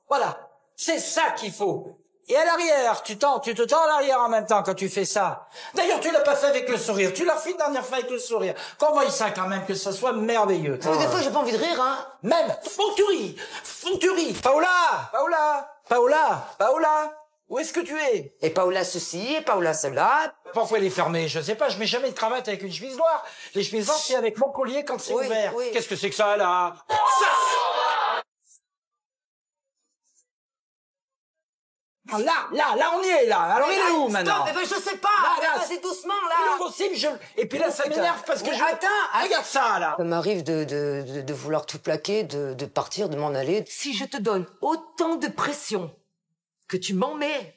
Voilà. C'est ça qu'il faut. Et à l'arrière, tu te tends à l'arrière en même temps quand tu fais ça. D'ailleurs, tu l'as pas fait avec le sourire. Tu l'as fait une dernière fois avec le sourire. Qu'on voie ça quand même, que ça soit merveilleux. Mais des fois, j'ai pas envie de rire, hein. Même, faut que tu ris. Paola, où est-ce que tu es? Et Paola ceci, et Paola cela. Parfois, elle est fermée, je sais pas, je mets jamais de cravate avec une chemise noire. Les chemises noires, c'est avec mon collier quand c'est ouvert. Oui. Qu'est-ce que c'est que ça, là? Là, on y est, là. Alors, il est où, maintenant? Stop, je sais pas. Vas-y doucement, là. Il est possible, Et puis là, ça m'énerve parce que Attends. Regarde ça, là. Ça m'arrive de vouloir tout plaquer, de partir, de m'en aller. Si je te donne autant de pression que tu m'en mets,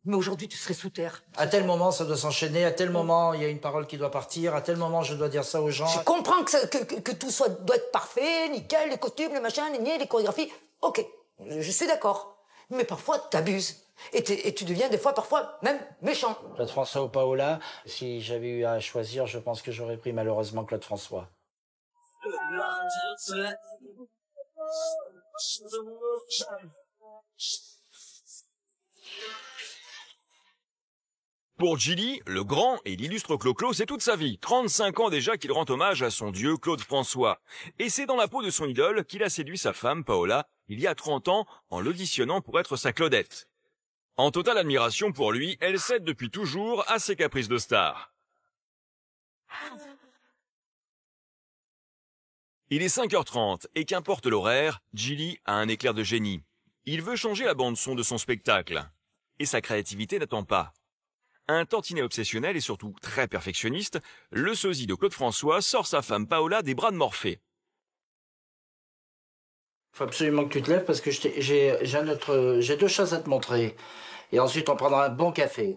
mais aujourd'hui, tu serais sous terre. À tel moment, ça doit s'enchaîner. À tel moment, il y a une parole qui doit partir. À tel moment, je dois dire ça aux gens. Je comprends que tout doit être parfait, nickel, les costumes, les machins, les chorégraphies. Ok, je suis d'accord. Mais parfois, t'abuses. Et tu deviens des fois, parfois, même méchant. Claude François ou Paola, si j'avais eu à choisir, je pense que j'aurais pris malheureusement Claude François. Pour Gilly, le grand et l'illustre Clo-Clo, c'est toute sa vie. 35 ans déjà qu'il rend hommage à son dieu Claude François. Et c'est dans la peau de son idole qu'il a séduit sa femme, Paola, il y a 30 ans, en l'auditionnant pour être sa Claudette. En totale admiration pour lui, elle cède depuis toujours à ses caprices de star. Il est 5h30 et qu'importe l'horaire, Gilly a un éclair de génie. Il veut changer la bande-son de son spectacle. Et sa créativité n'attend pas. Un tantinet obsessionnel et surtout très perfectionniste, le sosie de Claude François sort sa femme Paola des bras de Morphée. Faut absolument que tu te lèves parce que j'ai deux choses à te montrer. Et ensuite, on prendra un bon café.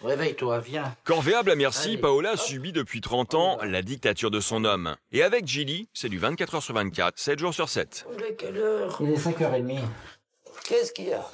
Réveille-toi, viens. Corvéable à merci, Allez. Paola subit depuis 30 ans la dictature de son homme. Et avec Gilly, c'est du 24h sur 24, 7 jours sur 7. Il est quelle heure? Il est 5h30. Qu'est-ce qu'il y a?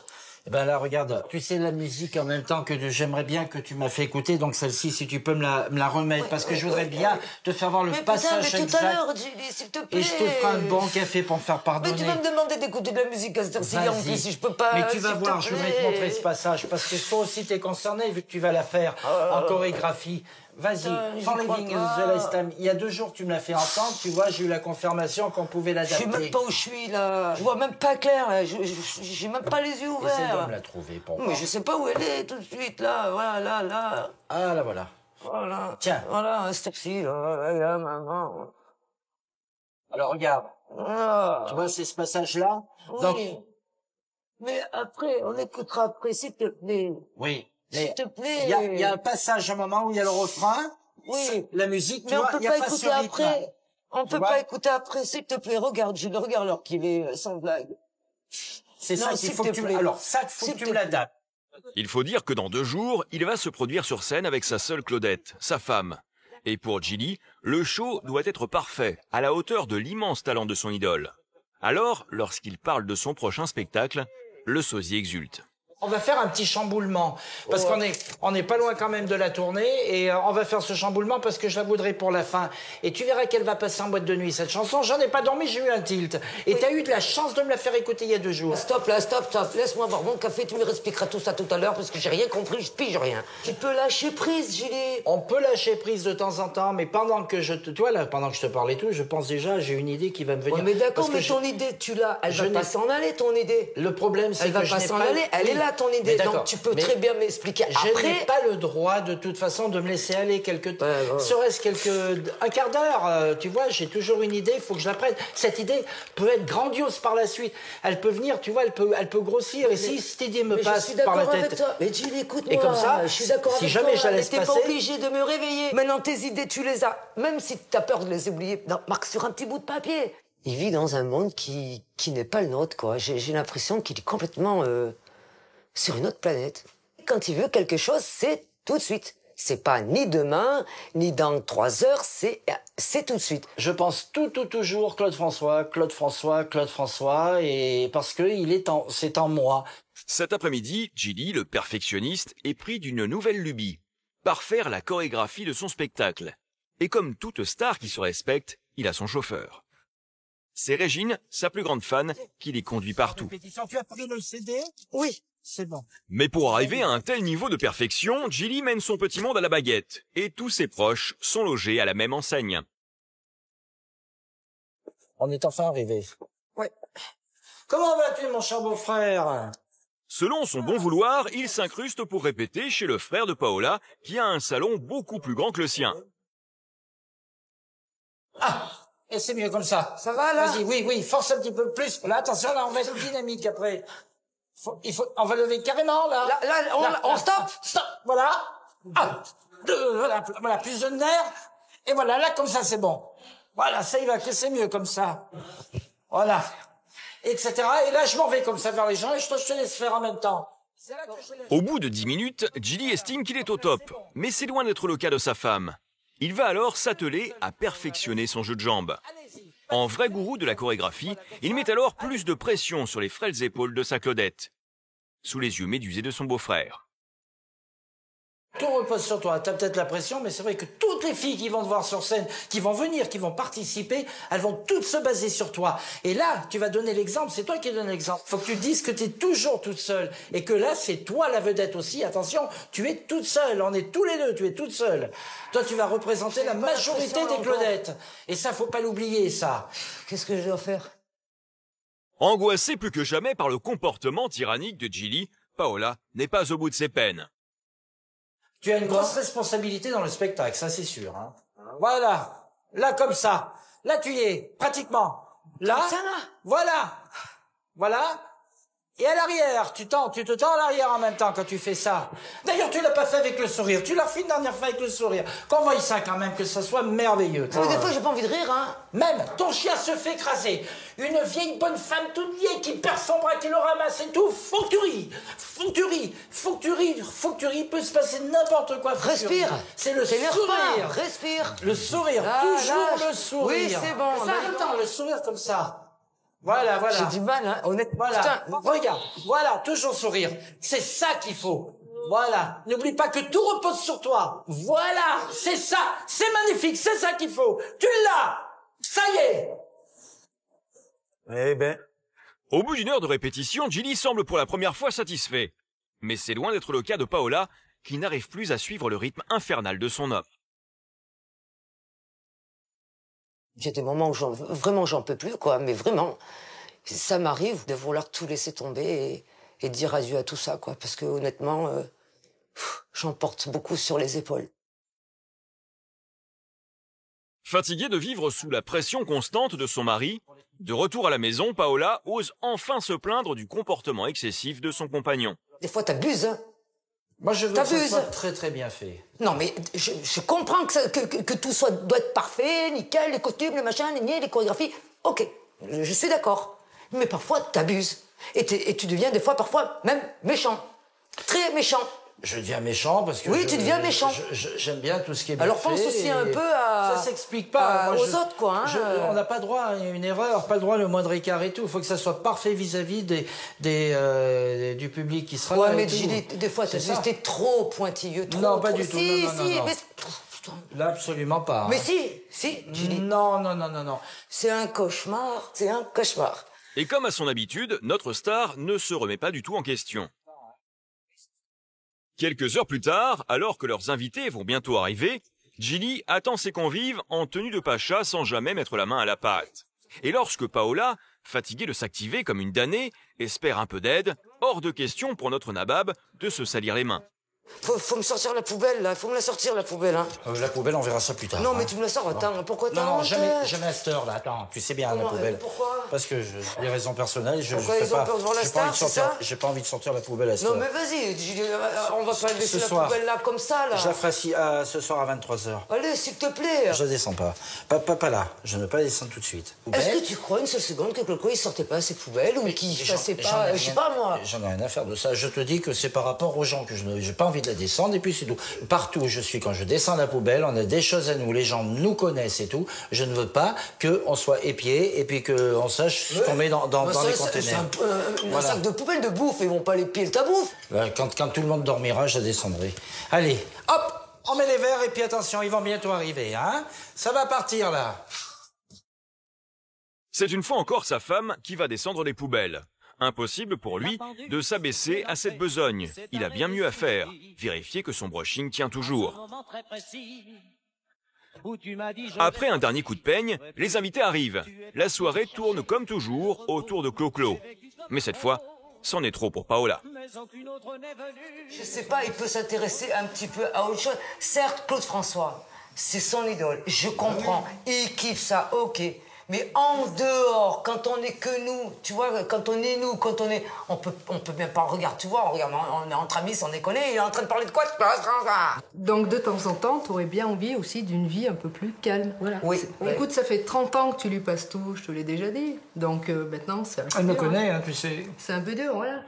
Eh ben là, regarde, tu sais la musique en même temps que j'aimerais bien que tu m'as fait écouter, donc celle-ci, si tu peux me la remettre, parce que je voudrais bien te faire voir le passage mais tout exact. à l'heure, Gilly, s'il te plaît. Et je te ferai un bon café pour me faire pardonner. Mais tu vas me demander d'écouter de la musique à cette heure-ci, en plus, si je peux pas. Mais tu vas s'il te voir, je voudrais te plaît. montrer ce passage, parce que toi aussi t'es concerné, vu que tu vas la faire en chorégraphie. Vas-y, From Living the Last Time. Il y a 2 jours, tu me l'as fait entendre, tu vois, j'ai eu la confirmation qu'on pouvait Je sais l'adapter. même pas où je suis, là. Je vois même pas clair, là. J'ai même pas les yeux Essaie de ouverts. me la trouver pour moi. Mais je sais pas où elle est, tout de suite, là. Voilà, là. Ah, là, voilà. Voilà. Tiens. Voilà, c'est ci là, maman. Alors, regarde. Ah. Tu vois, c'est ce passage-là. Oui. Donc, Mais après, on écoutera après, s'il te plaît. oui. S'il te plaît. Il y a un passage, un moment où il y a le refrain. Oui. La musique, tu Mais on vois, peut il y a pas pas écouter ce rythme. après. On peut vois pas écouter après, s'il te plaît. Regarde, Gilles, regarde l'heure qu'il est, sans blague. C'est Non, ça qu'il s'il faut te que tu plaît. Alors, ça, faut que S'il tu te me l'adaptes. Il faut dire que dans 2 jours, il va se produire sur scène avec sa seule Claudette, sa femme. Et pour Gilly, le show doit être parfait, à la hauteur de l'immense talent de son idole. Alors, lorsqu'il parle de son prochain spectacle, le sosie exulte. On va faire un petit chamboulement parce qu'on est pas loin quand même de la tournée et on va faire ce chamboulement parce que je la voudrais pour la fin. Et tu verras qu'elle va passer en boîte de nuit cette chanson. J'en ai pas dormi, j'ai eu un tilt. Et t'as eu de la chance de me la faire écouter il y a 2 jours. Stop, là, stop. Laisse-moi boire mon café, tu me expliqueras tout ça tout à l'heure parce que j'ai rien compris, je pige rien. Tu peux lâcher prise, Gilly. On peut lâcher prise de temps en temps, mais pendant que je te parle et tout, je pense déjà, j'ai une idée qui va me venir. Ouais, mais d'accord, Parce que mais ton idée, tu l'as. Elle va n'ai- pas s'en aller, ton idée. Le problème, c'est Elle que va je pas n'ai s'en pas... aller. Elle Oui, est là, ton mais idée. d'accord, Donc tu peux mais très bien m'expliquer Je après. n'ai pas le droit, de toute façon, de me laisser aller quelques temps. Ouais. Serait-ce un quart d'heure, tu vois, j'ai toujours une idée, il faut que je la prenne. Cette idée peut être grandiose par la suite. Elle peut venir, tu vois, elle peut grossir. Et si cette idée me Mais je passe suis par la d'accord avec tête... toi. Mais Gilles, écoute-moi. Et comme ça, je suis d'accord si avec jamais toi. je la laisse mais t'es passer- pas obligé de me réveiller. Maintenant, tes idées, tu les as. Même si t'as peur de les oublier, non, marque sur un petit bout de papier. Il vit dans un monde qui n'est pas le nôtre, quoi. J'ai l'impression qu'il est complètement sur une autre planète. Quand il veut quelque chose, c'est tout de suite. C'est pas ni demain, ni dans 3 heures, c'est tout de suite. Je pense toujours Claude François, et parce que c'est en moi. Cet après-midi, Gilly, le perfectionniste, est pris d'une nouvelle lubie. Parfaire la chorégraphie de son spectacle. Et comme toute star qui se respecte, il a son chauffeur. C'est Régine, sa plus grande fan, qui les conduit partout. Tu as pris le CD? Oui. C'est bon. Mais pour arriver à un tel niveau de perfection, Gilly mène son petit monde à la baguette. Et tous ses proches sont logés à la même enseigne. On est enfin arrivé. Ouais. Comment vas-tu, mon cher beau-frère? Selon son bon vouloir, il s'incruste pour répéter chez le frère de Paola, qui a un salon beaucoup plus grand que le sien. Ah, et c'est mieux comme ça. Ça va, là? Vas-y, oui, force un petit peu plus. Là, attention, là, on va être dynamique après. On va lever carrément, là. Là, on stoppe. Stop, voilà. Un, deux, voilà, plus de nerfs. Et voilà, là, comme ça, c'est bon. Voilà, ça y va, que c'est mieux comme ça. Voilà. Etc. Et là, je m'en vais comme ça vers les gens et je te laisse faire en même temps. Au bout de 10 minutes, Gilly estime qu'il est au top. Mais c'est loin d'être le cas de sa femme. Il va alors s'atteler à perfectionner son jeu de jambes. En vrai gourou de la chorégraphie, il met alors plus de pression sur les frêles épaules de sa Claudette, sous les yeux médusés de son beau-frère. Tout repose sur toi. T'as peut-être la pression, mais c'est vrai que toutes les filles qui vont te voir sur scène, qui vont venir, qui vont participer, elles vont toutes se baser sur toi. Et là, tu vas donner l'exemple, c'est toi qui donnes l'exemple. Faut que tu dises que t'es toujours toute seule. Et que là, c'est toi la vedette aussi. Attention, tu es toute seule. On est tous les deux, tu es toute seule. Toi, tu vas représenter la majorité des Claudettes. Et ça, faut pas l'oublier, ça. Qu'est-ce que je dois faire? Angoissée plus que jamais par le comportement tyrannique de Gilly, Paola n'est pas au bout de ses peines. Tu as une grosse responsabilité dans le spectacle, ça c'est sûr. Hein. Voilà, là comme ça. Là tu y es, pratiquement. Là, Comme ça, là voilà. Et à l'arrière, tu te tends à l'arrière en même temps quand tu fais ça. D'ailleurs, tu l'as pas fait avec le sourire. Tu l'as fait une dernière fois avec le sourire. Qu'on voie ça quand même, que ça soit merveilleux. Mais des fois, j'ai pas envie de rire, hein. Même, ton chien se fait écraser. Une vieille bonne femme toute vieille qui perd son bras, qui le ramasse et tout. Faut que tu ris. Peut se passer n'importe quoi. Respire. C'est le sourire. Respire. Le sourire, Là, toujours là, le sourire. oui, c'est bon. Ça, attends, le sourire comme ça. Voilà. J'ai du mal, hein, honnêtement. Voilà, Putain. regarde, voilà, toujours sourire. C'est ça qu'il faut. Voilà, n'oublie pas que tout repose sur toi. Voilà, c'est ça, c'est magnifique, c'est ça qu'il faut. Tu l'as, ça y est. Eh ben, Au bout d'une heure de répétition, Gilly semble pour la première fois satisfait. Mais c'est loin d'être le cas de Paola, qui n'arrive plus à suivre le rythme infernal de son homme. J'ai des moments où vraiment j'en peux plus, quoi, mais vraiment. Ça m'arrive de vouloir tout laisser tomber et dire adieu à tout ça, quoi, parce que honnêtement, j'en porte beaucoup sur les épaules. Fatiguée de vivre sous la pression constante de son mari, de retour à la maison, Paola ose enfin se plaindre du comportement excessif de son compagnon. Des fois, t'abuses, hein. Moi, je veux que ça T'abuses. soit très très bien fait. Non, mais je comprends que tout doit être parfait, nickel, les costumes, les machins, les chorégraphies. Ok, je suis d'accord. Mais parfois, t'abuses. Et tu deviens des fois, parfois, même méchant. Très méchant. Je deviens méchant parce que Oui, tu deviens méchant. J'aime bien tout ce qui est bien Alors fait. pense aussi et un peu à... Ça s'explique pas. Moi, aux autres, quoi. Hein. On n'a pas droit à une erreur, pas le droit à le moindre écart et tout. Il faut que ça soit parfait vis-à-vis du public qui sera là. Ouais, mais et tout. Gilly, des fois, C'est ça. t'es trop pointilleux. Trop, Non, pas trop. du tout. Si, Non, si, non. mais... Là, absolument pas. Mais hein. si, Gilly. Non. C'est un cauchemar, c'est un cauchemar. Et comme à son habitude, notre star ne se remet pas du tout en question. Quelques heures plus tard, alors que leurs invités vont bientôt arriver, Gilly attend ses convives en tenue de pacha sans jamais mettre la main à la pâte. Et lorsque Paola, fatiguée de s'activer comme une damnée, espère un peu d'aide, hors de question pour notre nabab de se salir les mains. Faut me sortir la poubelle, là. Faut me la sortir, la poubelle, hein. La poubelle, on verra ça plus tard. Non, hein. mais tu me la sors, attends. Pourquoi t'as Non, honte? jamais à cette heure, là. Attends, tu sais bien, Comment, la poubelle. pourquoi? Parce que des raisons personnelles, je Pourquoi fais ils ont pas. peur de voir la j'ai pas envie de star, c'est sortir- ça J'ai pas envie de sortir la poubelle à cette Non, heure. mais vas-y, Gilly, on va pas laisser la soir. poubelle là comme ça, là. Je la ferai ce soir à 23h. Allez, s'il te plaît. Je descends pas. Pas là. Je ne vais pas descendre tout de suite. Est-ce que tu crois une seule seconde que Coco, il sortait pas ses poubelles ou qu'il passait pas, je sais pas, moi. J'en ai rien à faire de ça. Je te dis que c'est par rapport aux gens que j'ai pas envie de la descendre et puis c'est tout. Partout où je suis, quand je descends la poubelle, on a des choses à nous. Les gens nous connaissent et tout. Je ne veux pas qu'on soit épié et puis qu'on sache ce qu'on met dans les C'est containers. un Voilà. sac de poubelle de bouffe, ils vont pas les piler ta bouffe. Quand tout le monde dormira, je descendrai. Allez, hop, on met les verres et puis attention, ils vont bientôt arriver, hein. Ça va partir, là. C'est une fois encore sa femme qui va descendre les poubelles. Impossible pour lui de s'abaisser à cette besogne. Il a bien mieux à faire. Vérifier que son brushing tient toujours. Après un dernier coup de peigne, les invités arrivent. La soirée tourne comme toujours autour de Clo-Clo. Mais cette fois, c'en est trop pour Paola. Je sais pas, il peut s'intéresser un petit peu à autre chose. Certes, Claude François, c'est son idole, je comprends. Il kiffe ça, ok. Mais en dehors, quand on est que nous, tu vois, quand on est nous, quand on est... On peut bien pas... Regarde, tu vois, on est entre amis, sans déconner, il est en train de parler de quoi? Donc de temps en temps, t'aurais bien envie aussi d'une vie un peu plus calme. Voilà. Oui. Écoute, ça fait 30 ans que tu lui passes tout, je te l'ai déjà dit. Donc maintenant, c'est un peu Elle me dur, connaît, hein, tu sais. C'est un peu dur, voilà.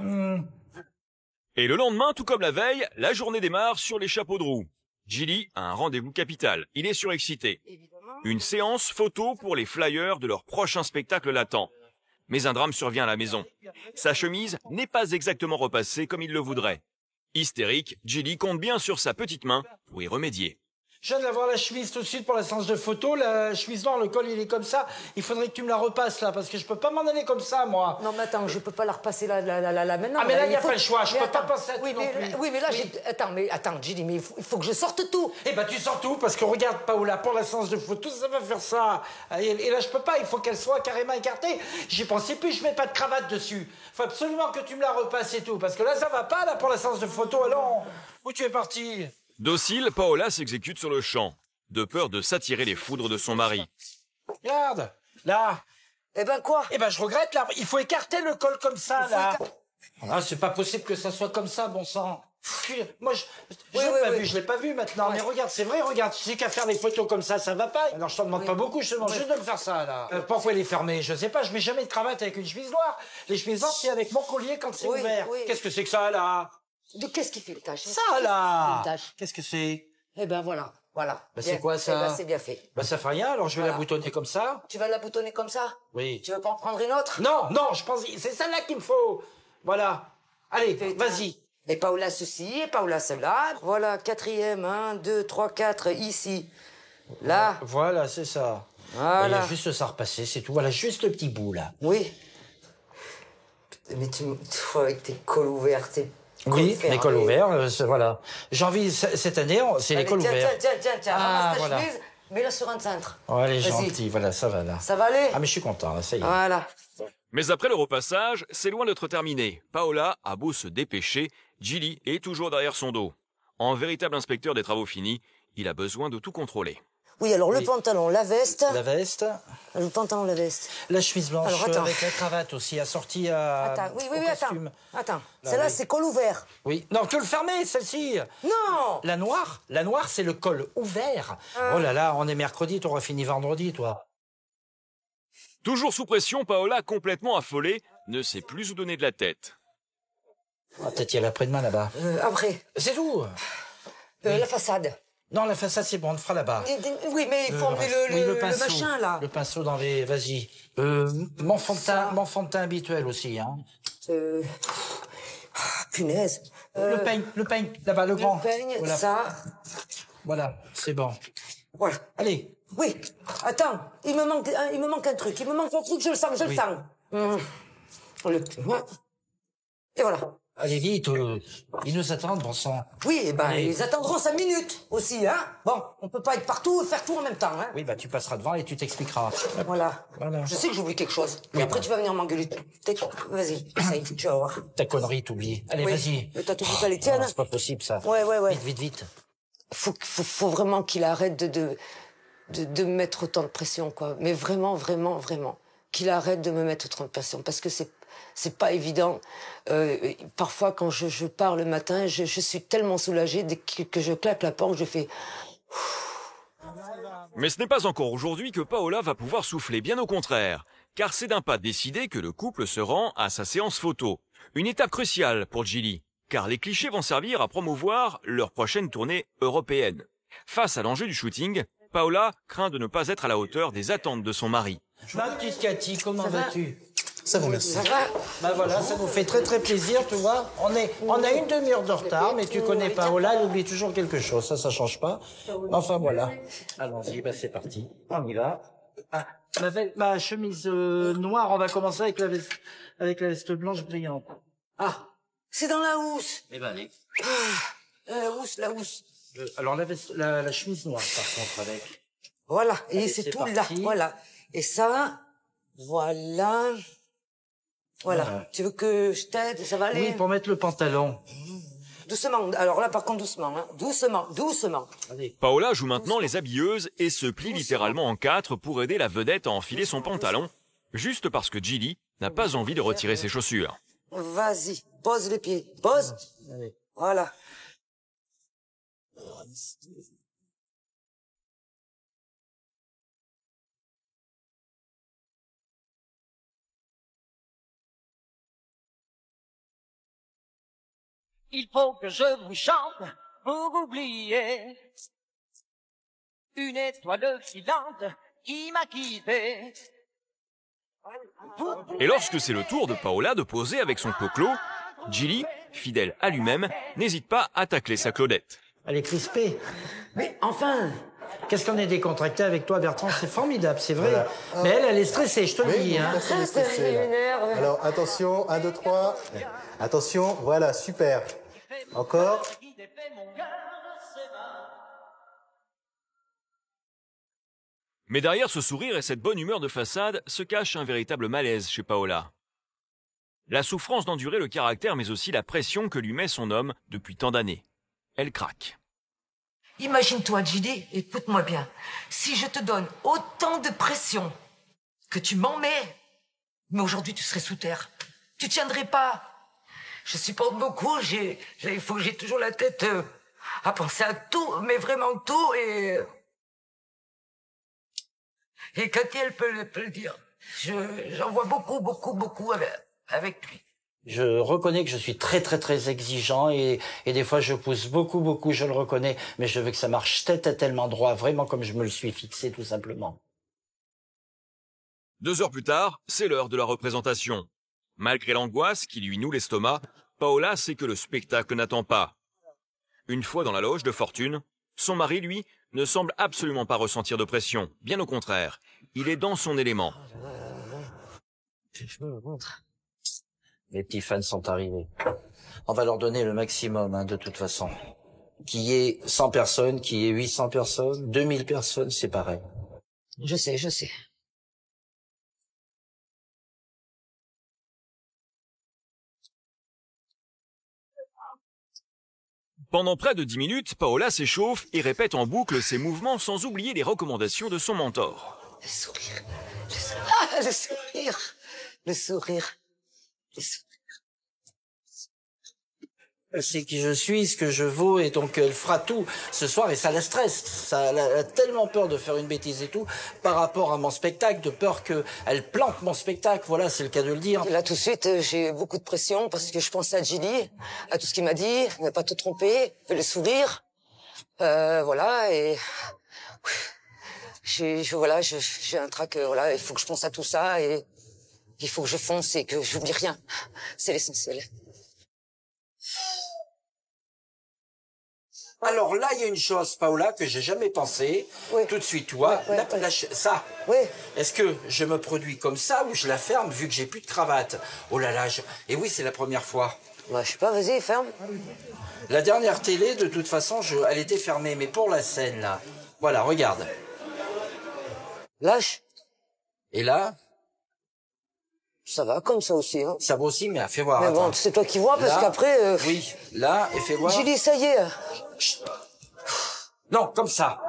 Et le lendemain, tout comme la veille, la journée démarre sur les chapeaux de roue. Gilly a un rendez-vous capital. Il est surexcité. Une séance photo pour les flyers de leur prochain spectacle latent. Mais un drame survient à la maison. Sa chemise n'est pas exactement repassée comme il le voudrait. Hystérique, Gilly compte bien sur sa petite main pour y remédier. Je viens d'avoir la chemise tout de suite pour la séance de photo. La chemise noire, le col, il est comme ça. Il faudrait que tu me la repasses, là, parce que je peux pas m'en aller comme ça, moi. Non, mais attends, je peux pas la repasser là maintenant. Ah, mais là, il n'y a pas le choix. Je Mais peux pas attends, passer à tout oui, non mais, plus. oui, mais là, Attends, Gilly, mais il faut que je sorte tout. Eh ben, tu sors tout, parce que regarde, Paola, pour la séance de photo, ça va faire ça. Et là, je peux pas, il faut qu'elle soit carrément écartée. J'y pensais plus, je mets pas de cravate dessus. Faut absolument que tu me la repasses et tout, parce que là, ça va pas, là, pour la séance de photo. Alors, où tu es parti? Docile, Paola s'exécute sur le champ, de peur de s'attirer les foudres de son mari. Regarde, là. Eh ben quoi? Eh ben, je regrette, là. Il faut écarter le col comme ça, là. Ah, c'est pas possible que ça soit comme ça, bon sang. Moi, je l'ai pas vu maintenant. Mais regarde, c'est vrai, regarde, tu sais qu'à faire des photos comme ça va pas. Alors, je t'en demande pas beaucoup, je te demande juste de me faire ça, là. Pourquoi elle est fermée? Je sais pas, je mets jamais de cravate avec une chemise noire. Les chemises noires, c'est avec mon collier quand c'est ouvert. Oui. Qu'est-ce que c'est que ça, là? Qu'est-ce qui fait le tâche? Ça, là! Une tache. Qu'est-ce que c'est? Eh ben voilà. Bah, c'est quoi, ça? Eh ben, c'est bien fait. Bah, ça fait rien, alors je vais la boutonner comme ça. Tu vas la boutonner comme ça? Oui. Tu veux pas en prendre une autre? Non, je pense, c'est celle-là qu'il me faut. Voilà. Allez, vas-y. Et Paola ceci, et Paola cela. Voilà, 4e, 1, 2, 3, 4, ici. Là. Voilà, c'est ça. Voilà. Il y a juste ça à repasser, c'est tout. Voilà, juste le petit bout, là. Oui. Mais toi, avec tes cols ouverts, tes... Oui, les cols ouverts, voilà. J'ai envie, cette année, c'est les cols ouverts. Tiens, Ah, ramasse ta voilà. chemise, mets-la sur un cintre. Oh, elle est Vas-y. gentille, voilà, ça va, là. Ça va aller? Ah, mais je suis content, là, ça y est. Voilà. Mais après le repassage, c'est loin d'être terminé. Paola a beau se dépêcher, Gilly est toujours derrière son dos. En véritable inspecteur des travaux finis, il a besoin de tout contrôler. Oui, alors le pantalon, la veste. La veste, Le pantalon, la veste. la chemise blanche, Alors, attends. avec la cravate aussi, assortie à, Attends, oui, au costume. attends. Là, Celle-là, oui. c'est col ouvert. Oui, non, que le fermer, celle-ci. Non! La noire, c'est le col ouvert. Oh là là, on est mercredi, t'auras fini vendredi, toi. Toujours sous pression, Paola, complètement affolée, ne sait plus où donner de la tête. Ah, peut-être il y a l'après-demain, là-bas. Après, C'est tout. la façade. Non, la façade, c'est bon, on le fera là-bas. Oui, mais il faut enlever Oui, le pinceau. machin, là. Le pinceau dans les... Vas-y. Mon fond de teint habituel aussi, hein. Punaise. Le peigne, là-bas, le grand. Le peigne, Voilà. ça. Voilà, c'est bon. Voilà. Allez. Oui. Attends, il me manque un truc. Je le sens. Et voilà. Allez vite, ils nous attendent, bon sang. Oui, eh ben, Allez. ils attendront 5 minutes aussi, hein. Bon, on peut pas être partout et faire tout en même temps, hein. Oui, bah tu passeras devant et tu t'expliqueras. Voilà. Voilà. Je sais que j'oublie quelque chose. Et après, tu vas venir m'engueuler. Vas-y, essaye, tu vas voir. Ta connerie, t'oublies. Allez, Oui. vas-y. Mais toi, t'oublies pas les tiennes, Non, hein. c'est pas possible, ça. Ouais. Vite. Faut vraiment qu'il arrête de me mettre autant de pression, quoi. Mais vraiment. Qu'il arrête de me mettre autant de pression. Parce que c'est pas évident. Parfois, quand je pars le matin, je suis tellement soulagée dès que je claque la porte, je fais... Mais ce n'est pas encore aujourd'hui que Paola va pouvoir souffler, bien au contraire. Car c'est d'un pas décidé que le couple se rend à sa séance photo. Une étape cruciale pour Gilly, car les clichés vont servir à promouvoir leur prochaine tournée européenne. Face à l'enjeu du shooting, Paola craint de ne pas être à la hauteur des attentes de son mari. Ma petite Cathy, comment vas-tu? Ça va, merci. Ça va? Bah voilà, ça nous fait très très plaisir, tu vois. On a une demi-heure de retard, mais tu connais Paola, elle oublie toujours quelque chose, ça change pas. Enfin voilà. Allons-y, bah c'est parti. On y va. 1, Ma chemise noire, on va commencer avec la veste blanche brillante. Ah, c'est dans la housse. Eh ben, allez. La housse. Alors, la chemise noire, par contre, avec. Voilà, et Allez, c'est tout parti. là, voilà. Et ça, voilà. Voilà. Tu veux que je t'aide, ça va aller? Oui, pour mettre le pantalon. Doucement, alors là par contre doucement, hein. Doucement. Allez. Paola joue maintenant les habilleuses et se plie littéralement en quatre pour aider la vedette à enfiler son pantalon, juste parce que Gilly n'a pas envie de retirer ses chaussures. Vas-y, pose les pieds, pose. Allez. Voilà. Il faut que je vous chante pour oublier une étoile filante qui m'a quitté. Et lorsque c'est le tour de Paola de poser avec son clo-clo, Gilly, fidèle à lui-même, n'hésite pas à tacler sa Claudette. Elle est crispée. Mais enfin, Qu'est-ce qu'on est décontracté avec toi, Bertrand? C'est formidable, c'est vrai. Voilà. Mais elle est stressée, je te le Oui, dis. tout Hein. à fait, elle est stressée, là. Alors, attention, 1, 2, 3. Attention, voilà, super. Encore. Mais derrière ce sourire et cette bonne humeur de façade se cache un véritable malaise chez Paola. La souffrance d'endurer le caractère mais aussi la pression que lui met son homme depuis tant d'années. Elle craque. imagine-toi Gilly, écoute-moi bien. Si je te donne autant de pression que tu m'en mets, mais aujourd'hui tu serais sous terre. Tu tiendrais pas. Je supporte beaucoup, il faut que j'ai toujours la tête à penser à tout, mais vraiment tout, et Cathy, elle peut le dire. J'en vois beaucoup avec lui. Je reconnais que je suis très exigeant et des fois je pousse beaucoup, je le reconnais, mais je veux que ça marche tellement droit, vraiment comme je me le suis fixé tout simplement. 2 heures plus tard, c'est l'heure de la représentation. Malgré l'angoisse qui lui noue l'estomac, Paola sait que le spectacle n'attend pas. Une fois dans la loge de fortune, son mari, lui, ne semble absolument pas ressentir de pression. Bien au contraire, il est dans son élément. Je me montre. Les petits fans sont arrivés. On va leur donner le maximum, hein, de toute façon. Qu'il y ait 100 personnes, qu'il y ait 800 personnes, 2000 personnes, c'est pareil. Je sais. Pendant près de 10 minutes, Paola s'échauffe et répète en boucle ses mouvements sans oublier les recommandations de son mentor. Le sourire. Le sourire. Elle sait qui je suis, ce que je vaux, et donc elle fera tout ce soir, et ça la stresse. Elle a tellement peur de faire une bêtise et tout, par rapport à mon spectacle, de peur qu'elle plante mon spectacle, voilà, c'est le cas de le dire. Là, tout de suite, j'ai beaucoup de pression parce que je pense à Gilly, à tout ce qu'il m'a dit, ne pas te tromper, fais le sourire. Voilà, et j'ai un trac, voilà, il faut que je pense à tout ça, et il faut que je fonce et que j'oublie rien. C'est l'essentiel. Alors là, il y a une chose, Paola, que j'ai jamais pensé. Oui. Tout de suite, toi, Oui. ça. Oui. Est-ce que je me produis comme ça ou je la ferme vu que j'ai plus de cravate? Oh là là, et oui, c'est la première fois. Bah, je sais pas, vas-y, ferme. La dernière télé, de toute façon, elle était fermée, mais pour la scène, là. Voilà, regarde. Lâche. Et là, Ça va comme ça aussi, hein. ça va aussi, mais fais voir. Mais attends. bon, c'est toi qui vois, parce Là, qu'après... Oui, là, et fais voir. Gilly, ça y est. Non, comme ça.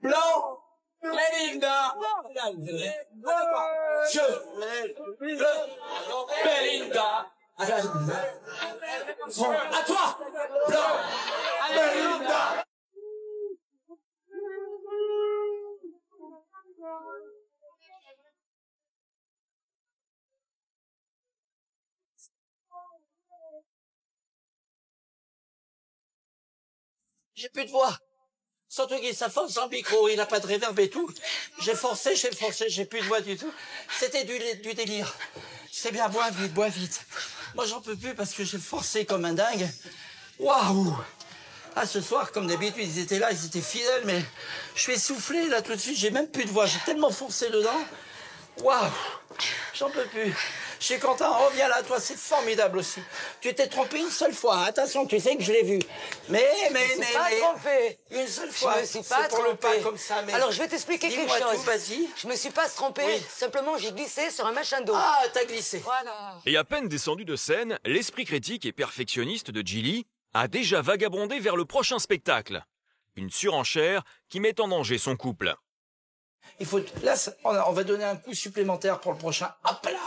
Blanc, Belinda, Belinda, à toi, Blanc, Belinda. J'ai plus de voix. Surtout qu'il s'afforce sans micro, il n'a pas de réverb et tout. J'ai forcé, j'ai plus de voix du tout. C'était du délire. C'est bien, bois vite. Moi, j'en peux plus parce que j'ai forcé comme un dingue. Waouh! Ah, ce soir, comme d'habitude, ils étaient là, ils étaient fidèles, mais je suis essoufflé, là, tout de suite. J'ai même plus de voix. J'ai tellement forcé dedans. Waouh! J'en peux plus. Je suis content, reviens là, toi, c'est formidable aussi. Tu t'es trompé une seule fois, attention, tu sais que je l'ai vu. Mais, pas trompé. Une seule fois. Je me suis pas pour le trompé. pas comme ça, mais... Alors, je vais t'expliquer quelque chose. Dis-moi tout, vas-y. Je me suis pas trompé, Oui. simplement j'ai glissé sur un machin d'eau. Ah, t'as glissé. Voilà. Et à peine descendu de scène, l'esprit critique et perfectionniste de Gilly a déjà vagabondé vers le prochain spectacle. Une surenchère qui met en danger son couple. Il faut... Là, on va donner un coup supplémentaire pour le prochain. Hop là!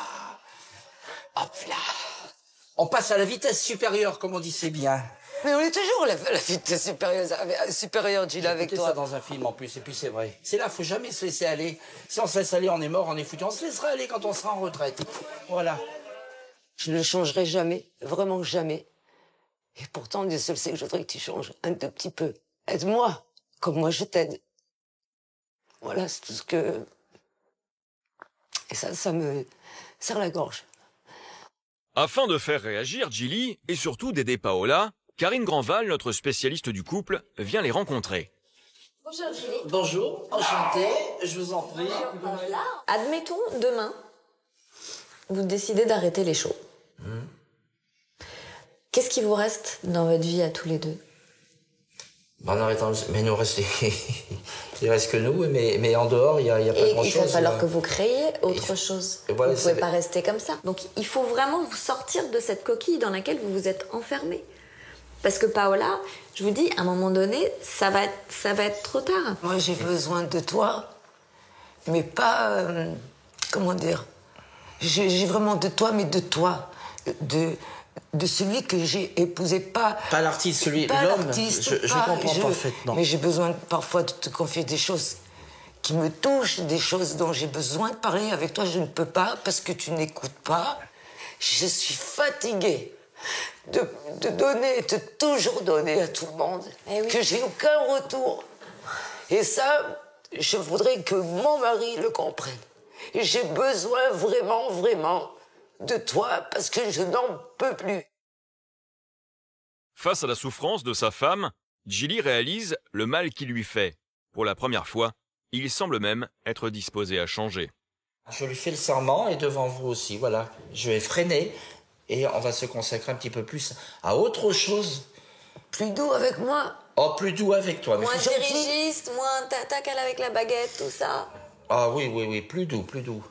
Hop là! On passe à la vitesse supérieure, comme on dit, c'est bien. Mais on est toujours la vitesse supérieure, Gilles, avec Écoutez toi. ça dans un film en plus, et puis c'est vrai. C'est là, faut jamais se laisser aller. Si on se laisse aller, on est mort, on est foutu. On se laissera aller quand on sera en retraite. Voilà. Je ne changerai jamais, vraiment jamais. Et pourtant, Dieu seul sait que je voudrais que tu changes un tout petit peu. Aide-moi, comme moi je t'aide. Voilà, c'est tout ce que... Et ça me serre la gorge. Afin de faire réagir Gilly et surtout d'aider Paola, Karine Grandval, notre spécialiste du couple, vient les rencontrer. Bonjour Gilly. Bonjour, enchanté, je vous en prie. Admettons, demain, vous décidez d'arrêter les shows. Qu'est-ce qui vous reste dans votre vie à tous les deux? Bon, en arrêtant, mais nous reste, il reste que nous, mais en dehors, il y a pas Et grand-chose. il va falloir que vous créiez autre chose. Et voilà, vous ne pouvez c'est- pas rester comme ça. Donc il faut vraiment vous sortir de cette coquille dans laquelle vous vous êtes enfermé. Parce que Paola, je vous dis, à un moment donné, ça va être trop tard. Moi, j'ai besoin de toi, mais pas... comment dire? J'ai vraiment de toi, mais de toi. De celui que j'ai épousé, pas l'artiste, celui, pas l'homme. l'artiste, Je pas- comprends parfaitement. Mais j'ai besoin parfois de te confier des choses qui me touchent, des choses dont j'ai besoin de parler avec toi. Je ne peux pas parce que tu n'écoutes pas. Je suis fatiguée de donner, de toujours donner à tout le monde, Eh oui. que j'ai aucun retour. Et ça, je voudrais que mon mari le comprenne. Et j'ai besoin vraiment, vraiment de toi parce que je n'en peux plus. Face à la souffrance de sa femme, Gilly réalise le mal qu'il lui fait. Pour la première fois, il semble même être disposé à changer. Je lui fais le serment et devant vous aussi, voilà. Je vais freiner et on va se consacrer un petit peu plus à autre chose. Plus doux avec moi. Oh, plus doux avec toi. Mais Moins c'est gentil. dirigiste, moins tac avec la baguette, tout ça. Ah oui, plus doux, plus doux.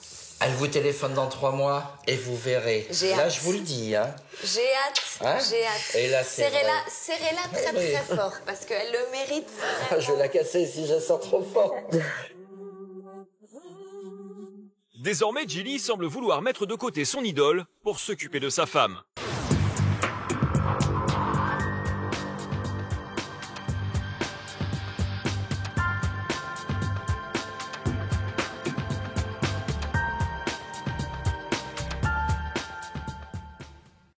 Elle vous téléphone dans 3 mois et vous verrez. J'ai Là, hâte. je vous le dis, hein. J'ai hâte, Hein j'ai hâte. Et là, c'est vrai. Serrez-la très Oui. très fort, parce qu'elle le mérite vraiment. Je vais la casser si je la sors trop fort. Désormais, Gilly semble vouloir mettre de côté son idole pour s'occuper de sa femme.